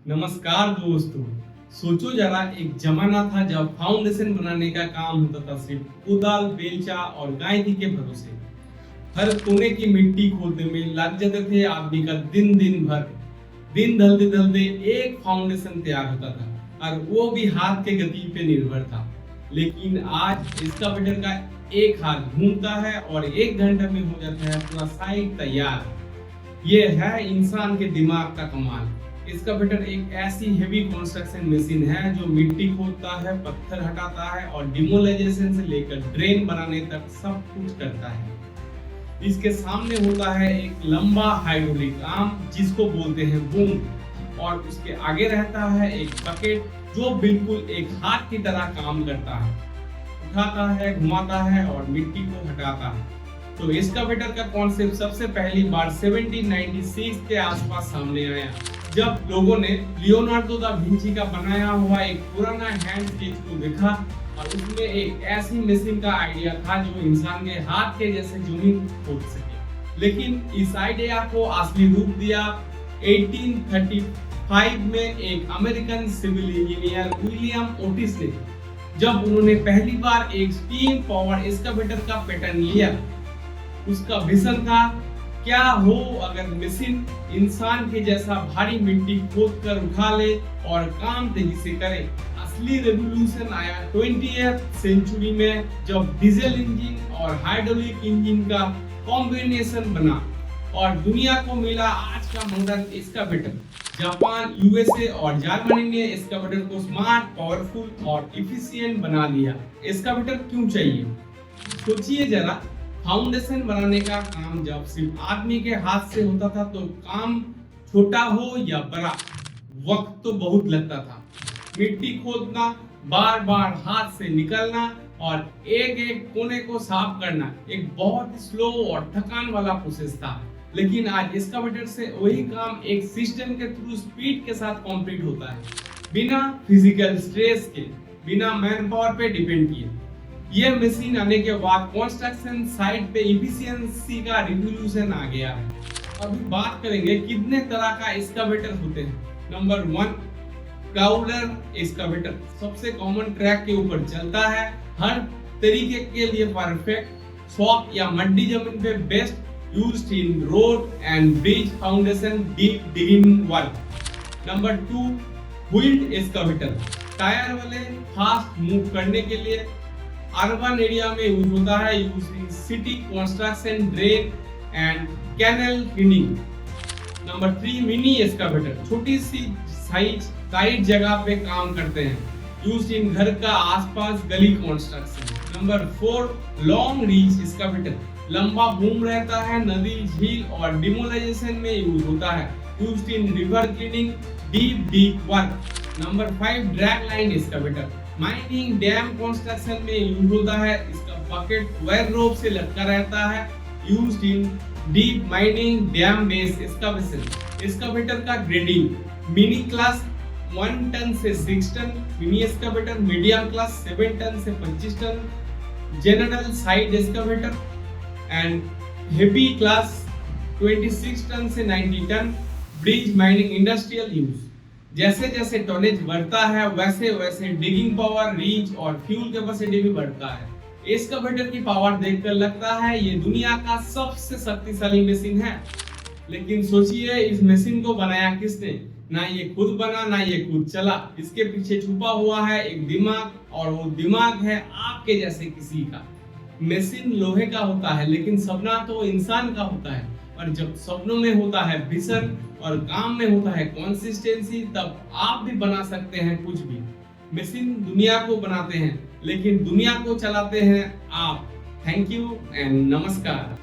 नमस्कार दोस्तों। सोचो जरा, एक जमाना था जब फाउंडेशन बनाने का काम होता था सिर्फ कुदाल, बेलचा और गाय घी के भरोसे। हर कोने की मिट्टी खोदने में लग जाते थे आदमी का दिन भर। दिन ढलते ढलते एक फाउंडेशन तैयार होता था और वो भी हाथ के गति पे निर्भर था। लेकिन आज एक्सकावेटर का एक हाथ घूमता है और 1 घंटे में हो जाता है पूरा साइट तैयार। ये है इंसान के दिमाग का कमाल। एक्सकावेटर एक ऐसी हेवी कंस्ट्रक्शन मशीन है जो मिट्टी खोदता है, पत्थर हटाता है और डिमोलाइजेशन से लेकर ड्रेन बनाने तक सब कुछ करता है। इसके सामने होता है एक लंबा हाइड्रोलिक आर्म जिसको बोलते हैं बूम, और उसके आगे रहता है एक बकेट जो बिल्कुल एक हाथ की तरह काम करता है, उठाता है, घुमाता है और मिट्टी को हटाता है। तो एक्सकावेटर का कॉन्सेप्ट सबसे पहली बार 1796 के आसपास सामने आया, जब लोगों ने लियोनार्डो दा विंची का बनाया हुआ एक पुराना हैंड स्केच को देखा और उसमें एक ऐसी मशीन का आइडिया था जो इंसान के हाथ के जैसे जमीन खोद सके। लेकिन इस आइडिया को असली रूप दिया 1835 में एक American civil engineer William Otis ने, जब उन्होंने पहली बार एक स्टीम पावर एक्सकावेटर का पैटर्न लिया। उसका विजन था, क्या हो अगर मशीन इंसान के जैसा भारी मिट्टी खोद कर उठा ले और काम तेजी से करे। असली रेवोल्यूशन आया 20th सेंचुरी में, जब डीजल इंजन और हाइड्रोलिक इंजन का कॉम्बिनेशन बना और दुनिया को मिला आज का मॉडर्न एक्सकावेटर। जापान, यूएसए और जर्मनी ने एक्सकावेटर को स्मार्ट, पावरफुल और इफिशिएंट बना दिया। एक्सकावेटर क्यों चाहिए? सोचिए जरा, फाउंडेशन बनाने का काम जब सिर्फ आदमी के हाथ से होता था तो काम छोटा हो या बड़ा, वक्त तो बहुत लगता था। मिट्टी खोदना, बार बार हाथ से निकलना और एक एक कोने को साफ करना एक बहुत स्लो और थकान वाला प्रोसेस था। लेकिन आज एक्सकावेटर से वही काम एक सिस्टम के थ्रू स्पीड के साथ कंप्लीट होता है, बिना फिजिकल स्ट्रेस के, बिना मैन पावर पे डिपेंड किए। ये मशीन आने के बाद कंस्ट्रक्शन साइट पे इफिशिएंसी का रिवॉल्यूशन आ गया है। अभी बात करेंगे कितने तरह का एक्सकावेटर होते हैं। नंबर 1, क्राउलर एक्सकावेटर सबसे कॉमन ट्रैक के ऊपर चलता है, हर तरीके के लिए परफेक्ट, सॉफ्ट या मड्डी जमीन पे best, used in road and bridge foundation, deep digging work. Number 2, wheeled excavator tyre वाले, फास्ट मूव करने के लिए, अर्बन एरिया में यूज होता है, use in city construction, drain and canal cleaning. Number 3, mini excavator छोटी सी साइज टाइट जगह पे काम करते हैं, यूज इन घर का आसपास गली construction. Number 4, long reach excavator लंबा बूम रहता है, नदी, झील और डिमोलाइजेशन में यूज होता है, यूज इन river cleaning, deep work. Number 5, drag line excavator mining, dam construction में यूज होता है, इसका बकेट वायर रोप से लटका रहता है, used in deep mining, dam base excavation. Excavator का ग्रेडिंग, मिनी क्लास 1 टन से 6 ton, mini excavator medium class 7 ton से 25 ton, general size excavator and heavy class 26 ton से 90 ton, bridge mining industrial use. जैसे जैसे tonnage बढ़ता है वैसे वैसे डिगिंग पावर, रीच और फ्यूल कैपेसिटी भी बढ़ता है। एक्सकावेटर की पावर देखकर लगता है ये दुनिया का सबसे शक्तिशाली मशीन है। लेकिन सोचिए, इस मशीन को बनाया किसने? ना ये खुद बना, ना ये खुद चला। इसके पीछे छुपा हुआ है एक दिमाग, और वो दिमाग है आपके जैसे किसी का। मशीन लोहे का होता है लेकिन सपना तो इंसान का होता है, और जब सपनों में होता है विजन और काम में होता है कंसिस्टेंसी, तब आप भी बना सकते हैं कुछ भी। मशीन दुनिया को बनाते हैं लेकिन दुनिया को चलाते हैं आप। थैंक यू एंड नमस्कार।